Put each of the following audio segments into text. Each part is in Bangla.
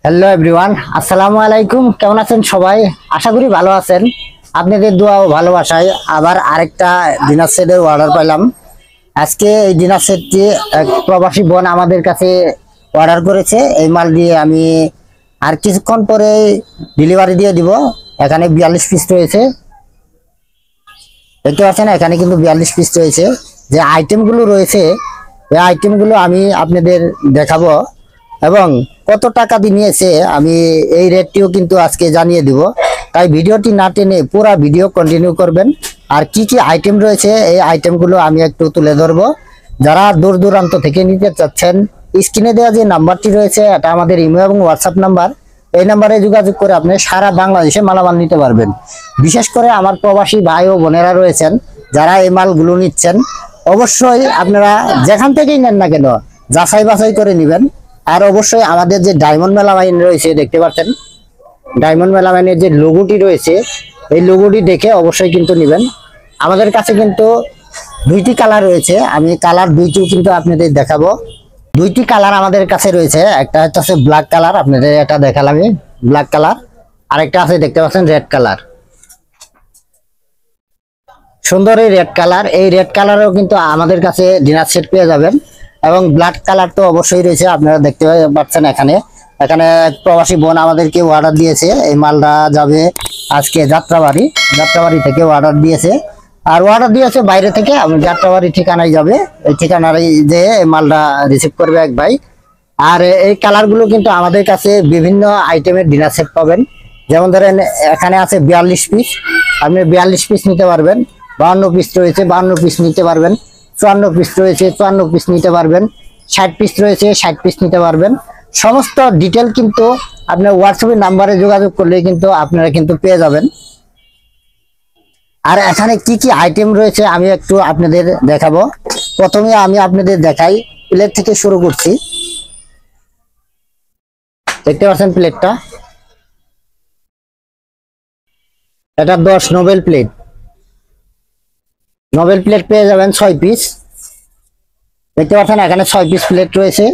হ্যালো এভরিওয়ান, আসসালামু আলাইকুম। কেমন আছেন সবাই? আশা করি ভালো আছেন। আপনাদের দোয়া ও ভালোবাসায় আবার আরেকটা ডিনার সেটের অর্ডার পেলাম। আজকে এই ডিনার সেটটি এক প্রবাসী বোন আমাদের কাছে অর্ডার করেছে। এই মাল দিয়ে আমি আর কিছুক্ষণ পরে ডেলিভারি দিয়ে দিব। এখানে 42 পিস রয়েছে, দেখতে পাচ্ছেন। এখানে কিন্তু 42 পিস রয়েছে। যে আইটেমগুলো রয়েছে এই আইটেমগুলো আমি আপনাদের দেখাবো এবং কত টাকা দিয়ে নিয়েছে আমি এই রেটটিও কিন্তু আজকে জানিয়ে দিব। তাই ভিডিওটি না টেনে পুরো ভিডিও কন্টিনিউ করবেন। আর কি কি আইটেম রয়েছে এই আইটেমগুলো আমি একটু তুলে ধরবো। যারা দূর দূরান্ত থেকে নিতে চাচ্ছেন, স্ক্রিনে দেওয়া যে নাম্বারটি রয়েছে এটা আমাদের ইমেল এবং হোয়াটসঅ্যাপ নাম্বার। এই নাম্বারে যোগাযোগ করে আপনি সারা বাংলাদেশে মালামাল নিতে পারবেন। বিশেষ করে আমার প্রবাসী ভাই ও বোনেরা রয়েছেন যারা এই মালগুলো নিচ্ছেন, অবশ্যই আপনারা যেখান থেকেই নেন না কেন যাচাই বাছাই করে নেবেন। আর অবশ্যই আমাদের যে ডায়মন্ড মেলামাইন রয়েছে, দেখতে পাচ্ছেন ডায়মন্ড মেলামাইনের যে লোগোটি রয়েছে এই লোগোটি দেখে অবশ্যই কিন্তু নেবেন। আমাদের কাছে কিন্তু দুইটি কালার রয়েছে, আমি কালার দুইটিও কিন্তু আপনাদের দেখাবো। দুইটি কালার আমাদের কাছে রয়েছে, একটা হচ্ছে ব্ল্যাক কালার, আপনাদের এটা দেখালাম ব্ল্যাক কালার, আরেকটা আছে দেখতে পাচ্ছেন রেড কালার। সুন্দর এই রেড কালার, এই রেড কালারও কিন্তু আমাদের কাছে ডিনার সেট পেয়ে যাবেন। এবং ব্ল্যাক কালার তো অবশ্যই রয়েছে, আপনারা দেখতে পাচ্ছেন। এখানে এখানে প্রবাসী বোন আমাদেরকে অর্ডার দিয়েছে। এই মালটা যাবে আজকে যাত্রাবাড়ি থেকে অর্ডার দিয়েছে। আর অর্ডার দিয়েছে বাইরে থেকে, যাত্রাবাড়ি ঠিকানায় যাবে। এই ঠিকানায় যে মালটা রিসিভ করবে এক ভাই। আর এই কালারগুলো কিন্তু আমাদের কাছে বিভিন্ন আইটেমের ডিনার সেট পাবেন। যেমন ধরেন এখানে আছে 42 পিস, আপনি 42 পিস নিতে পারবেন। 52 পিস রয়েছে, 52 পিস নিতে পারবেন। 54 পিস রয়েছে, 54 পিস নিতে পারবেন। 60 পিস রয়েছে, 60 পিস নিতে পারবেন। সমস্ত ডিটেল কিন্তু আপনার হোয়াটসঅ্যাপের নাম্বারে যোগাযোগ করলে কিন্তু আপনারা কিন্তু পেয়ে যাবেন। আর এখানে কি কি আইটেম রয়েছে আমি একটু আপনাদের দেখাবো। প্রথমে আমি আপনাদের দেখাই, প্লেট থেকে শুরু করছি। দেখতে পাচ্ছেন প্লেটটা, এটা 10 নোবেল প্লেট। নোবেল প্লেট পেয়ে যাবেন 6 পিস। দেখতে পাচ্ছেন এখানে 6 পিস প্লেট রয়েছে।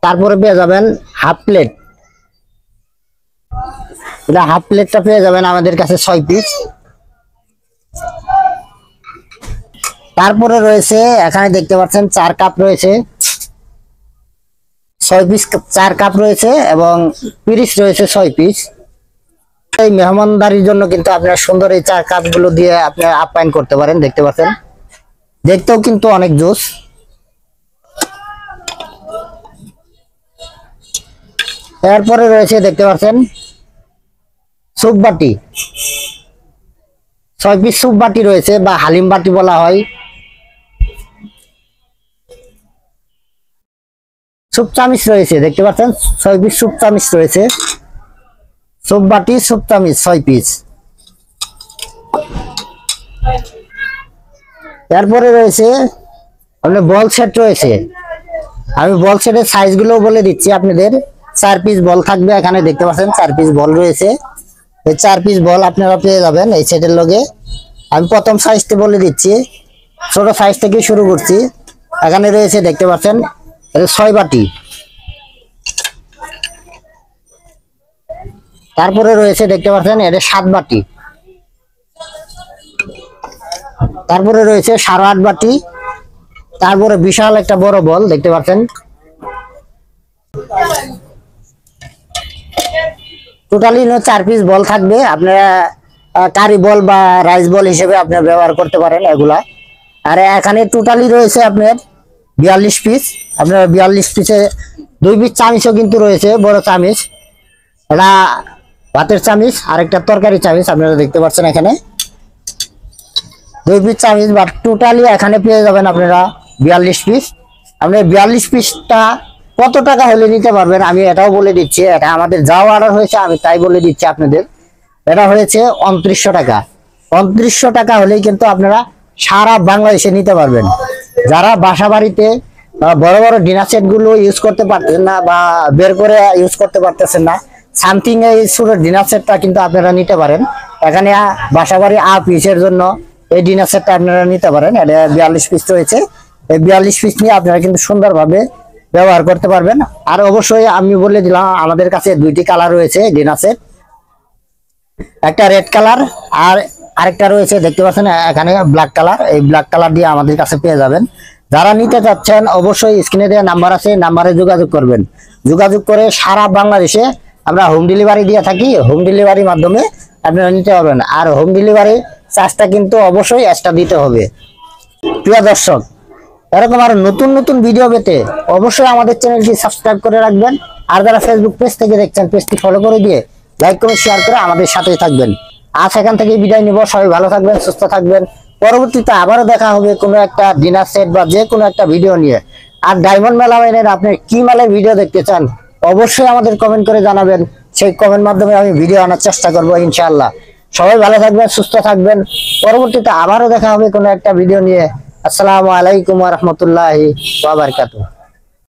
তারপরে পেয়ে যাবেন হাফ প্লেট, এটা হাফ প্লেটটা পেয়ে যাবেন আমাদের কাছে 6 পিস। তারপরে রয়েছে এখানে দেখতে পাচ্ছেন 4 কাপ রয়েছে, 6 পিস 4 কাপ রয়েছে এবং পিরিচ রয়েছে 6 পিস। এই মেহমানদারির জন্য কিন্তু আপনারা সুন্দর এই 4 কাপ গুলো দিয়ে আপনারা আপ্যায়ন করতে পারেন। দেখতে পাচ্ছেন দেখতেও কিন্তু অনেক জোস। এরপরে রয়েছে দেখতে পাচ্ছেন সুপ বাটি, 6 পিস সুপ বাটি রয়েছে বা হালিম বাটি বলা হয়। সুপ চামিচ রয়েছে, দেখতে পাচ্ছেন 6 পিস সুপ চামিচ রয়েছে। সুপ বাটি সুপ চামিচ 6 পিস। এরপরে রয়েছে আপনার বল সেট রয়েছে। আমি বল সেটের সাইজ গুলো বলে দিচ্ছি আপনাদের। 4 পিস বল থাকবে, এখানে দেখতে পাচ্ছেন 4 পিস বল রয়েছে। এই 4 পিস বল আপনারা পেয়ে যাবেন এই সেটের লগে। আমি প্রথম সাইজটা বলে দিচ্ছি, ছোট সাইজ থেকে শুরু করছি। এখানে রয়েছে দেখতে পাচ্ছেন 6 বাটি। তারপরে রয়েছে দেখতে পাচ্ছেন এটা 7 বাটি। তারপরে রয়েছে 8.5 বাটি। তারপরে বিশাল একটা বড় বল দেখতে পাচ্ছেন। টোটালি 4 পিস বল থাকবে, আপনারা কারি বল বা রাইস বল হিসেবে আপনারা ব্যবহার করতে পারেন এগুলা। আর এখানে টোটালি রয়েছে আপনার 42 পিস। আপনার 42 পিসে 2 পিস চামিচও কিন্তু রয়েছে, বড় চামিচ। এটা ভাতের চামিচ আর একটা তরকারি চামিচ, আপনারা দেখতে পাচ্ছেন এখানে 2 পিস চামিচ। বা টোটালি এখানে পেয়ে যাবেন আপনারা 42 পিস। আপনার 42 পিসটা কত টাকা হলে নিতে পারবেন আমি এটাও বলে দিচ্ছি। এটা আমাদের যাও অর্ডার হয়েছে, আমি তাই বলে দিচ্ছি আপনাদের। এটা হয়েছে 2900 টাকা। 2900 টাকা হলেই কিন্তু আপনারা সারা বাংলাদেশে নিতে পারবেন। যারা বাসা বাড়িতে বড় বড় ডিনার সেট গুলো ইউজ করতে পারতেছেন না বা বের করে ইউজ করতে পারতেছেন না, সামথিং এই ছোট ডিনার সেটটা কিন্তু আপনারা নিতে পারেন। এখানে বাসা বাড়ি পিসের জন্য এই ডিনার সেটটা আপনারা নিতে পারেন। এটা 42 পিস রয়েছে। এই 42 পিস নিয়ে আপনারা কিন্তু সুন্দরভাবে ব্যবহার করতে পারবেন। আর অবশ্যই আমি বলে দিলাম আমাদের কাছে দুইটি কালার রয়েছে ডিনার সেট, একটা রেড কালার আর আরেকটা রয়েছে দেখতে পাচ্ছেন এখানে ব্ল্যাক কালার। এই ব্ল্যাক কালার দিয়ে আমাদের কাছে পেয়ে যাবেন। যারা নিতে চাচ্ছেন অবশ্যই স্ক্রিনে দেওয়া নাম্বার আছে, নাম্বারে যোগাযোগ করবেন। যোগাযোগ করে সারা বাংলাদেশে আমরা হোম ডেলিভারি দিয়ে থাকি। হোম ডেলিভারির মাধ্যমে আপনারা নিতে পারবেন। আর হোম ডেলিভারি চার্জটা কিন্তু অবশ্যই এক্সট্রা দিতে হবে। প্রিয় দর্শক, এরকম আর নতুন নতুন ভিডিও পেতে অবশ্যই আমাদের চ্যানেলটি সাবস্ক্রাইব করে রাখবেন। আর যারা ফেসবুক পেজ থেকে দেখছেন পেজটি ফলো করে দিয়ে লাইক কমেন্ট শেয়ার করে আমাদের সাথেই থাকবেন। আজ এখান থেকে বিদায় নিব। সবাই ভালো থাকবেন, সুস্থ থাকবেন। পরবর্তীতে আবারও দেখা হবে কোনো একটা ডিনার সেট বা যে কোনো একটা ভিডিও নিয়ে। আর ডায়মন্ড মেলামাইনের আপনি কি মালের ভিডিও দেখতে চান অবশ্যই আমাদের কমেন্ট করে জানাবেন। সেই কমেন্ট মাধ্যমে আমি ভিডিও আনার চেষ্টা করবো ইনশাআল্লাহ। সবাই ভালো থাকবেন, সুস্থ থাকবেন। পরবর্তীতে আবারও দেখা হবে কোনো একটা ভিডিও নিয়ে। আসসালামু আলাইকুম ওয়া রাহমাতুল্লাহি ওয়া বারাকাতুহু।